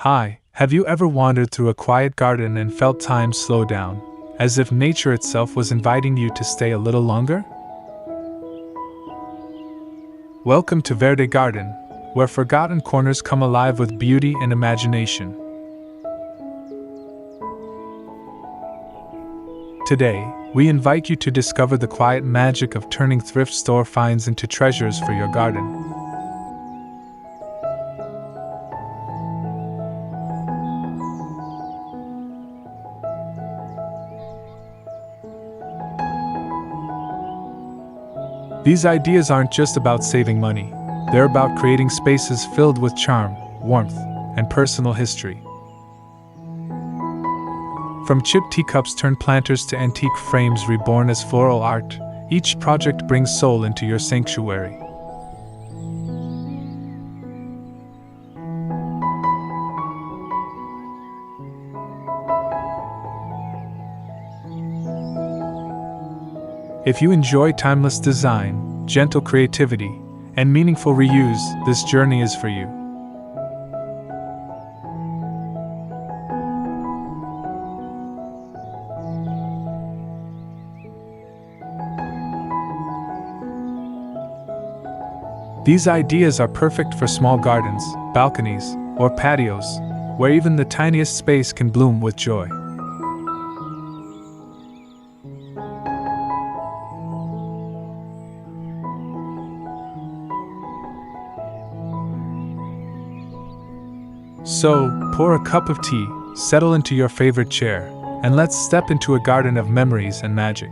Hi, have you ever wandered through a quiet garden and felt time slow down, as if nature itself was inviting you to stay a little longer? Welcome to Verde Garden, where forgotten corners come alive with beauty and imagination. Today, we invite you to discover the quiet magic of turning thrift store finds into treasures for your garden. These ideas aren't just about saving money, they're about creating spaces filled with charm, warmth, and personal history. From chipped teacups turned planters to antique frames reborn as floral art, each project brings soul into your sanctuary. If you enjoy timeless design, gentle creativity, and meaningful reuse, this journey is for you. These ideas are perfect for small gardens, balconies, or patios, where even the tiniest space can bloom with joy. So, pour a cup of tea, settle into your favorite chair, and let's step into a garden of memories and magic.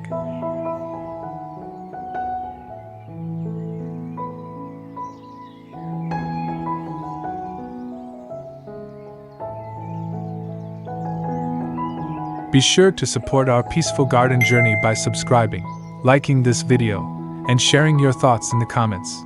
Be sure to support our peaceful garden journey by subscribing, liking this video, and sharing your thoughts in the comments.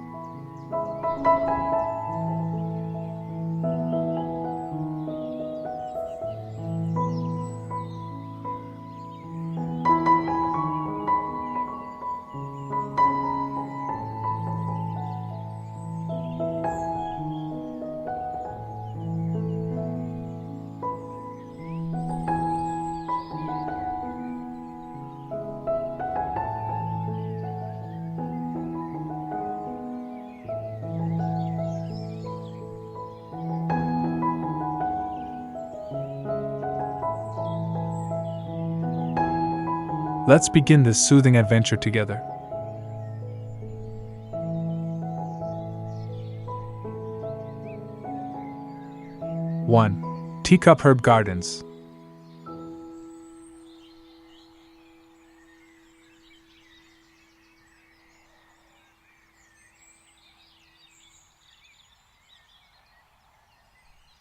Let's begin this soothing adventure together. One, Teacup Herb Gardens.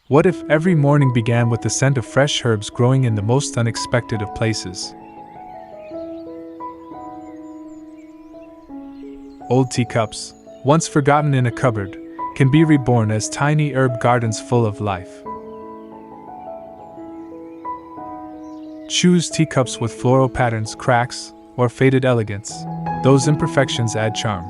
What if every morning began with the scent of fresh herbs growing in the most unexpected of places? Old teacups, once forgotten in a cupboard, can be reborn as tiny herb gardens full of life. Choose teacups with floral patterns, cracks, or faded elegance. Those imperfections add charm.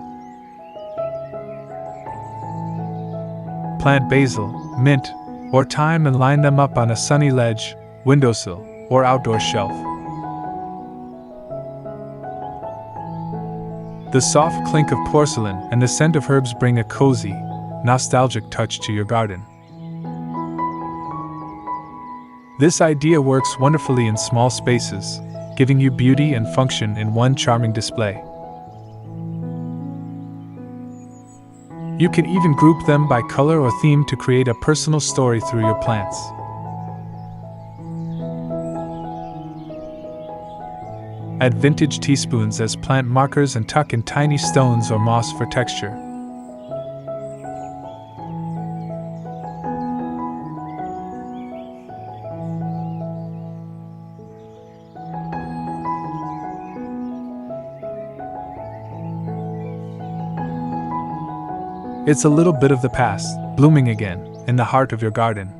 Plant basil, mint, or thyme and line them up on a sunny ledge, windowsill, or outdoor shelf. The soft clink of porcelain and the scent of herbs bring a cozy, nostalgic touch to your garden. This idea works wonderfully in small spaces, giving you beauty and function in one charming display. You can even group them by color or theme to create a personal story through your plants. Add vintage teaspoons as plant markers and tuck in tiny stones or moss for texture. It's a little bit of the past, blooming again, in the heart of your garden.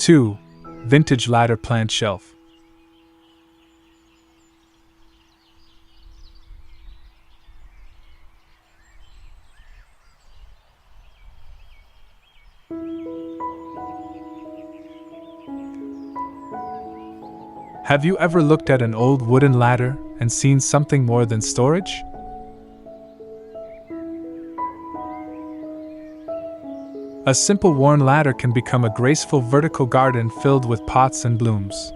2. Vintage ladder plant shelf. Have you ever looked at an old wooden ladder and seen something more than storage? A simple worn ladder can become a graceful vertical garden filled with pots and blooms.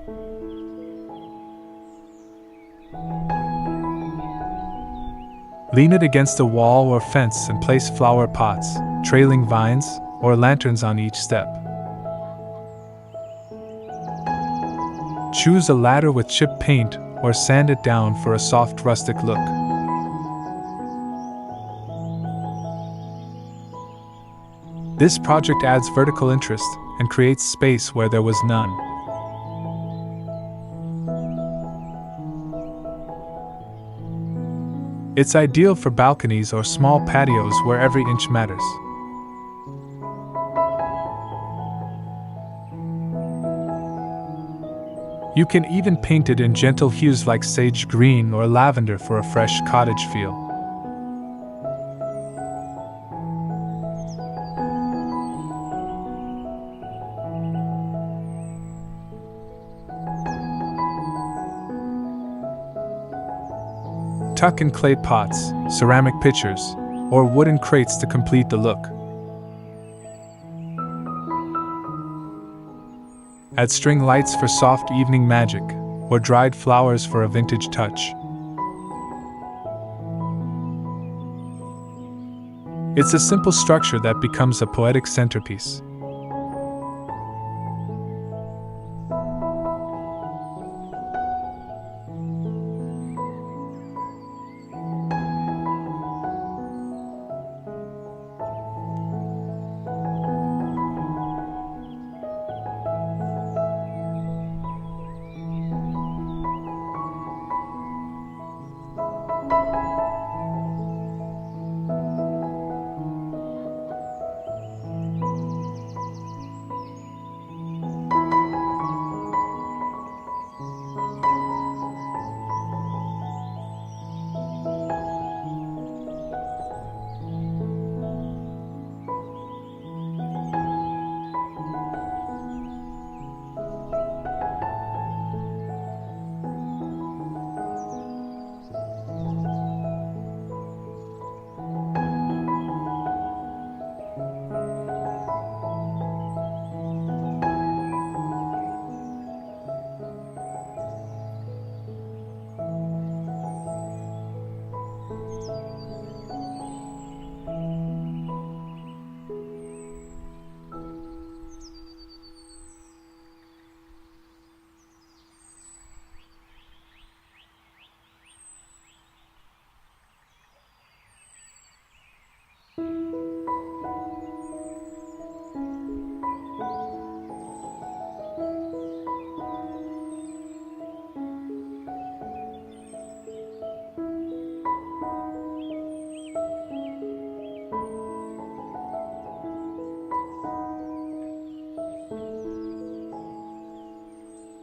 Lean it against a wall or fence and place flower pots, trailing vines, or lanterns on each step. Choose a ladder with chip paint or sand it down for a soft rustic look. This project adds vertical interest and creates space where there was none. It's ideal for balconies or small patios where every inch matters. You can even paint it in gentle hues like sage green or lavender for a fresh cottage feel. Tuck in clay pots, ceramic pitchers, or wooden crates to complete the look. Add string lights for soft evening magic, or dried flowers for a vintage touch. It's a simple structure that becomes a poetic centerpiece.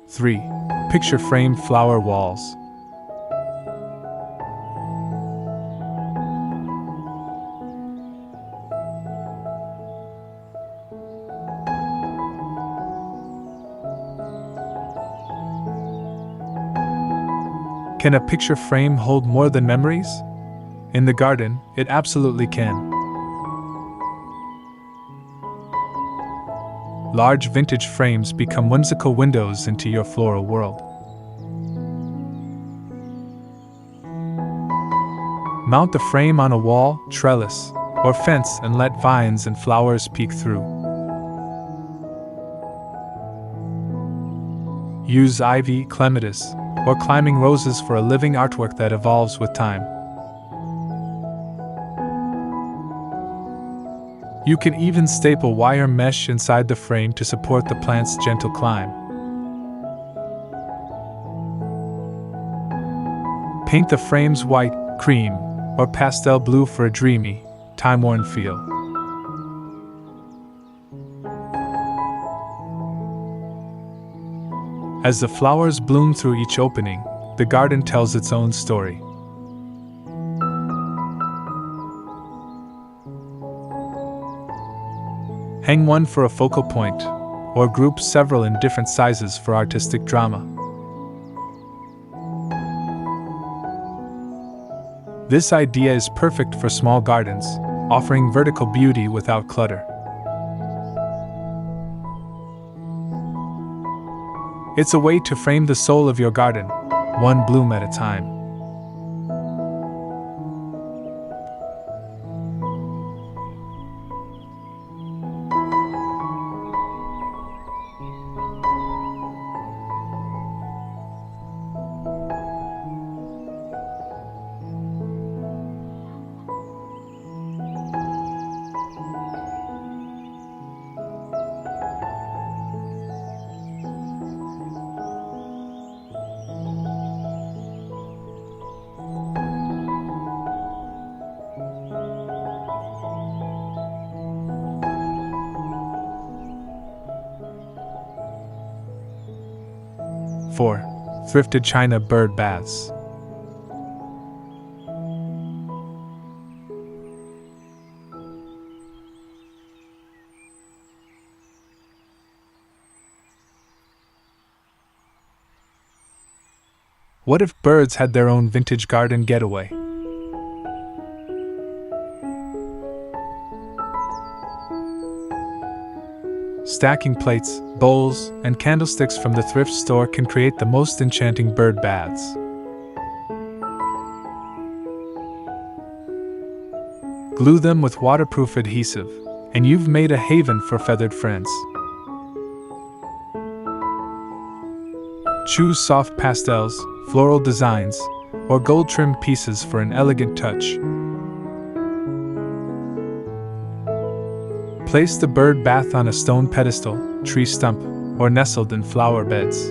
Three. Picture frame flower walls. Can a picture frame hold more than memories? In the garden, it absolutely can. Large vintage frames become whimsical windows into your floral world. Mount the frame on a wall, trellis, or fence and let vines and flowers peek through. Use ivy, clematis, or climbing roses for a living artwork that evolves with time. You can even staple wire mesh inside the frame to support the plant's gentle climb. Paint the frames white, cream, or pastel blue for a dreamy, time-worn feel. As the flowers bloom through each opening, the garden tells its own story. Hang one for a focal point, or group several in different sizes for artistic drama. This idea is perfect for small gardens, offering vertical beauty without clutter. It's a way to frame the soul of your garden, one bloom at a time. For thrifted china bird baths. What if birds had their own vintage garden getaway? Stacking plates, bowls, and candlesticks from the thrift store can create the most enchanting bird baths. Glue them with waterproof adhesive, and you've made a haven for feathered friends. Choose soft pastels, floral designs, or gold-trimmed pieces for an elegant touch. Place the bird bath on a stone pedestal, tree stump, or nestled in flower beds.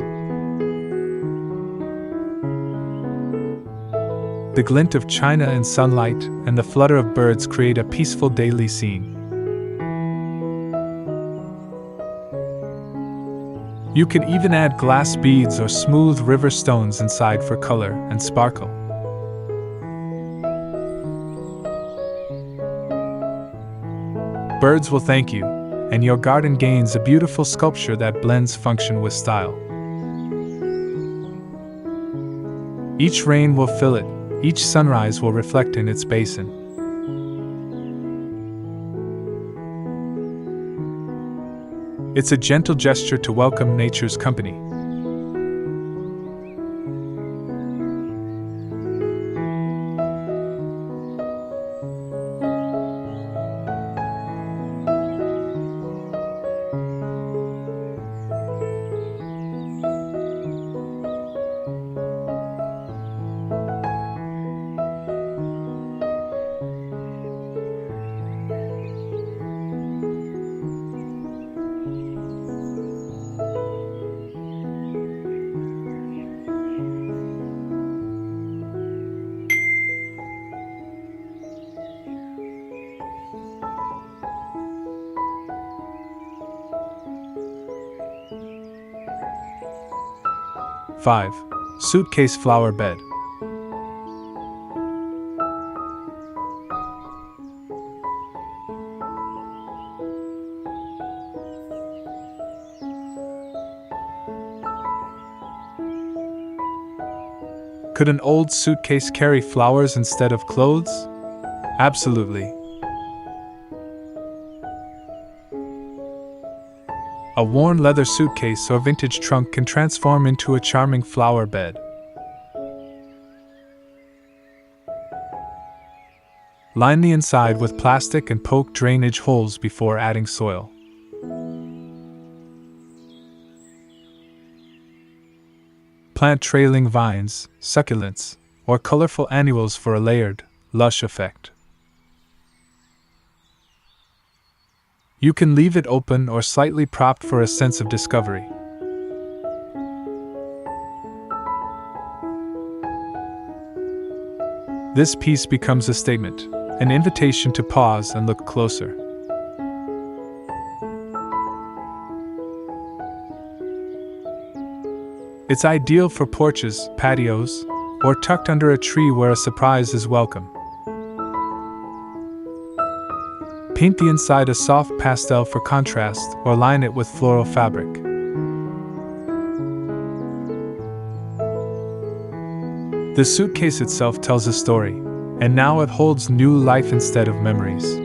The glint of china in sunlight and the flutter of birds create a peaceful daily scene. You can even add glass beads or smooth river stones inside for color and sparkle. Birds will thank you, and your garden gains a beautiful sculpture that blends function with style. Each rain will fill it, each sunrise will reflect in its basin. It's a gentle gesture to welcome nature's company. Five. Suitcase Flower Bed. Could an old suitcase carry flowers instead of clothes? Absolutely. A worn leather suitcase or vintage trunk can transform into a charming flower bed. Line the inside with plastic and poke drainage holes before adding soil. Plant trailing vines, succulents, or colorful annuals for a layered, lush effect. You can leave it open or slightly propped for a sense of discovery. This piece becomes a statement, an invitation to pause and look closer. It's ideal for porches, patios, or tucked under a tree where a surprise is welcome. Paint the inside a soft pastel for contrast or line it with floral fabric. The suitcase itself tells a story, and now it holds new life instead of memories.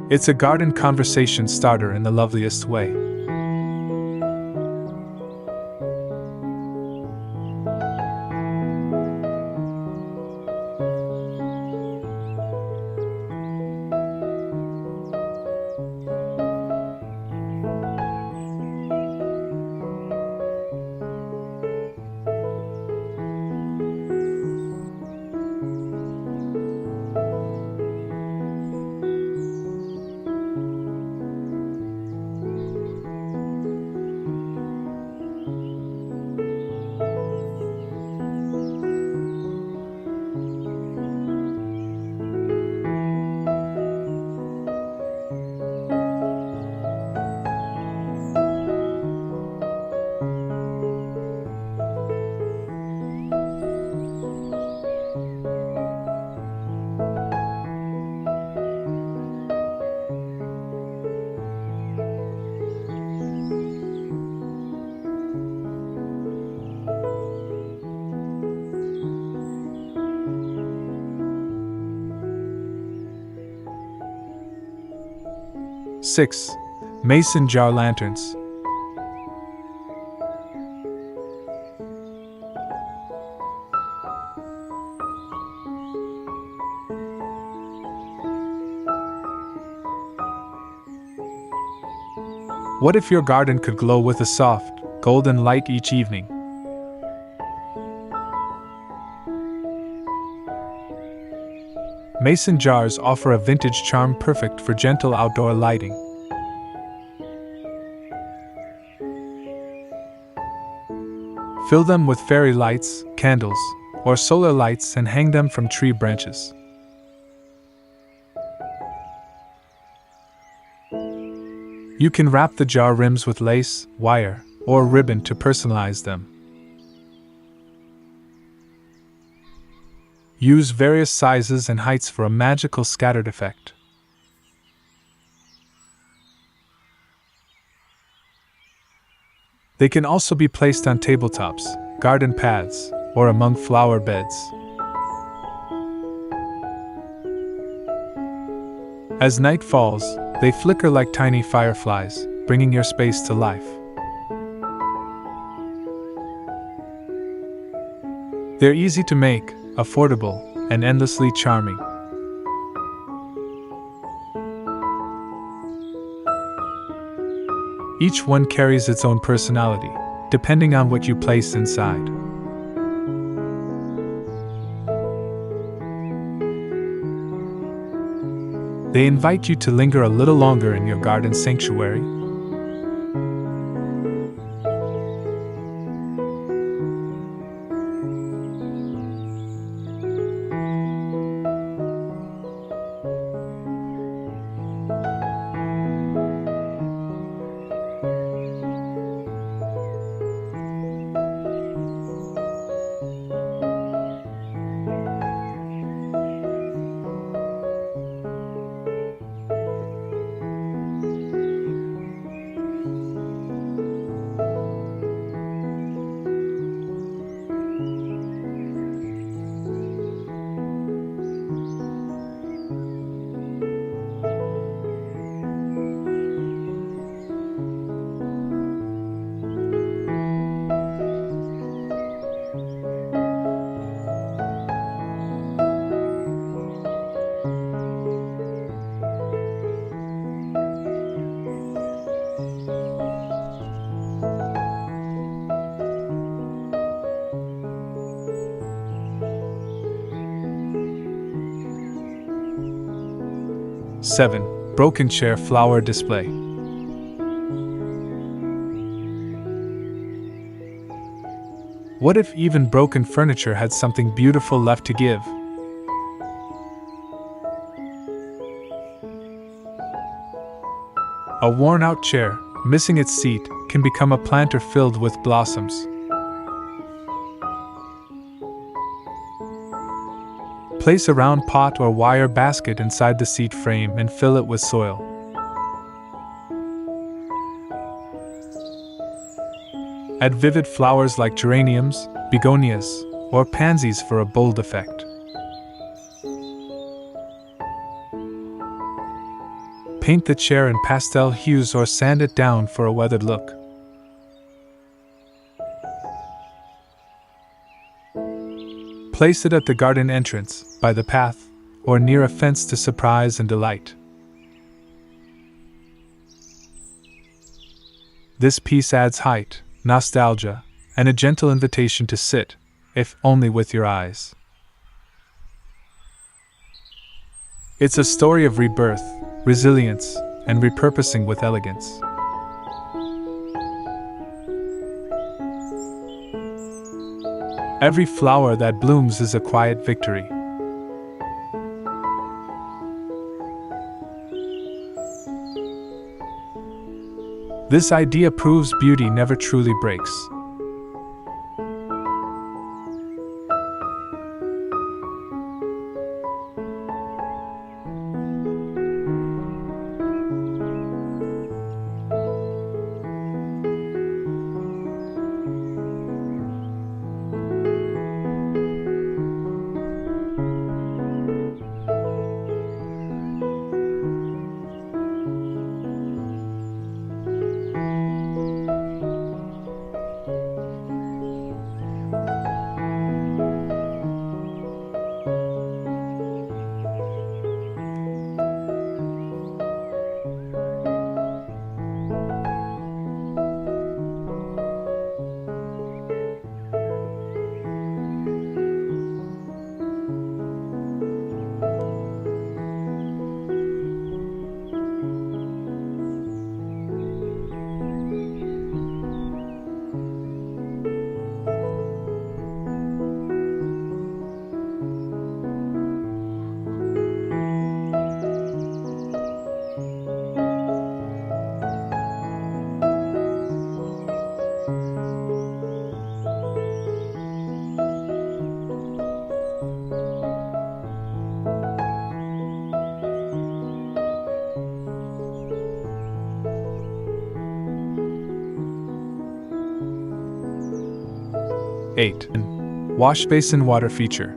It's a garden conversation starter in the loveliest way. Six, mason jar lanterns. What if your garden could glow with a soft, golden light each evening? Mason jars offer a vintage charm perfect for gentle outdoor lighting. Fill them with fairy lights, candles, or solar lights and hang them from tree branches. You can wrap the jar rims with lace, wire, or ribbon to personalize them. Use various sizes and heights for a magical scattered effect. They can also be placed on tabletops, garden paths, or among flower beds. As night falls, they flicker like tiny fireflies, bringing your space to life. They're easy to make, affordable, and endlessly charming. Each one carries its own personality, depending on what you place inside. They invite you to linger a little longer in your garden sanctuary. Seven, broken chair flower display. What if even broken furniture had something beautiful left to give? A worn-out chair, missing its seat, can become a planter filled with blossoms. Place a round pot or wire basket inside the seat frame and fill it with soil. Add vivid flowers like geraniums, begonias, or pansies for a bold effect. Paint the chair in pastel hues or sand it down for a weathered look. Place it at the garden entrance, by the path, or near a fence to surprise and delight. This piece adds height, nostalgia, and a gentle invitation to sit, if only with your eyes. It's a story of rebirth, resilience, and repurposing with elegance. Every flower that blooms is a quiet victory. This idea proves beauty never truly breaks. (8) Washbasin water feature.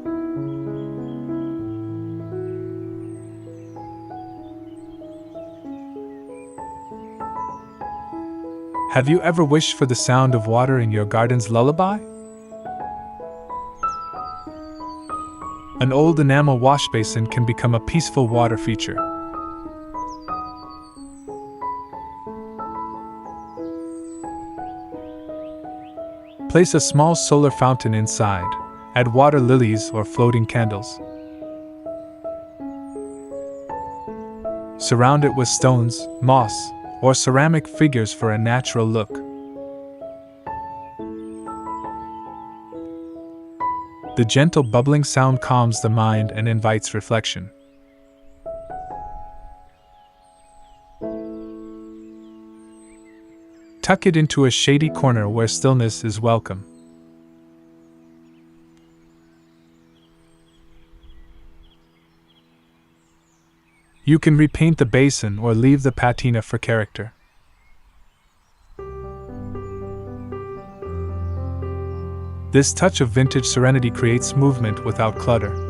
Have you ever wished for the sound of water in your garden's lullaby? An old enamel washbasin can become a peaceful water feature. Place a small solar fountain inside. Add water lilies or floating candles. Surround it with stones, moss, or ceramic figures for a natural look. The gentle bubbling sound calms the mind and invites reflection. Tuck it into a shady corner where stillness is welcome. You can repaint the basin or leave the patina for character. This touch of vintage serenity creates movement without clutter.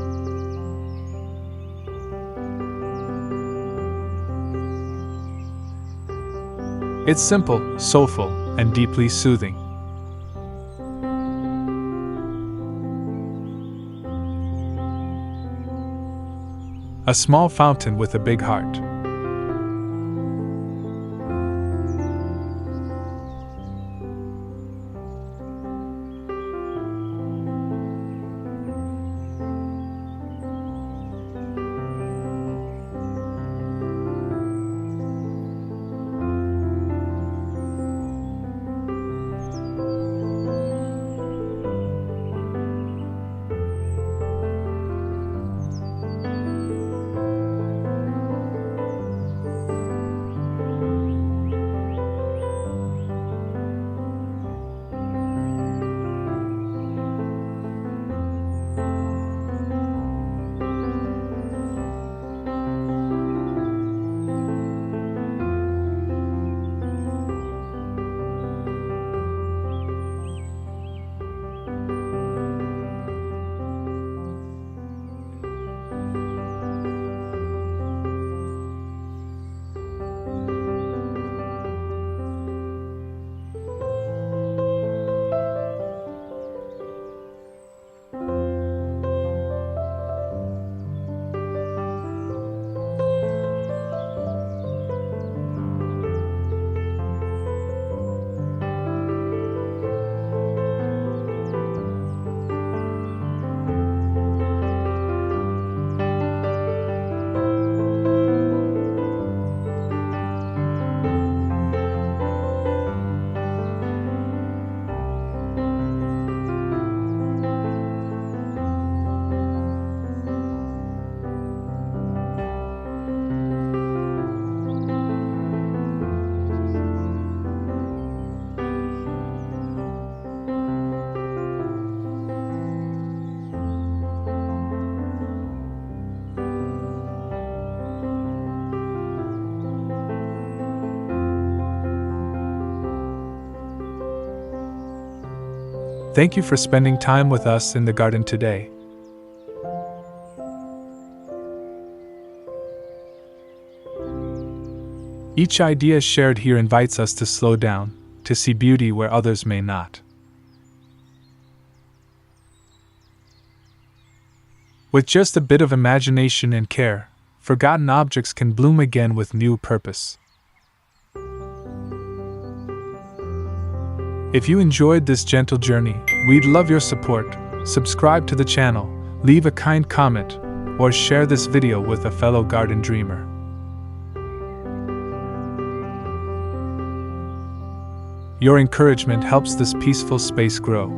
It's simple, soulful, and deeply soothing. A small fountain with a big heart. Thank you for spending time with us in the garden today. Each idea shared here invites us to slow down, to see beauty where others may not. With just a bit of imagination and care, forgotten objects can bloom again with new purpose. If you enjoyed this gentle journey, we'd love your support. Subscribe to the channel, leave a kind comment, or share this video with a fellow garden dreamer. Your encouragement helps this peaceful space grow.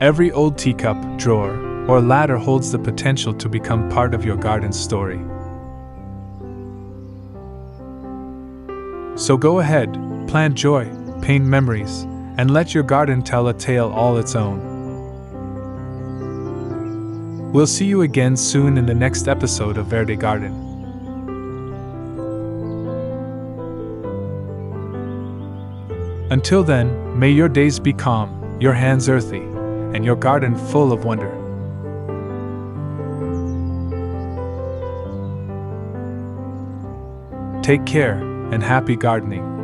Every old teacup, drawer, or ladder holds the potential to become part of your garden story. So go ahead, plant joy, paint memories, and let your garden tell a tale all its own. We'll see you again soon in the next episode of Verde Garden. Until then, may your days be calm, your hands earthy, and your garden full of wonder. Take care, and happy gardening.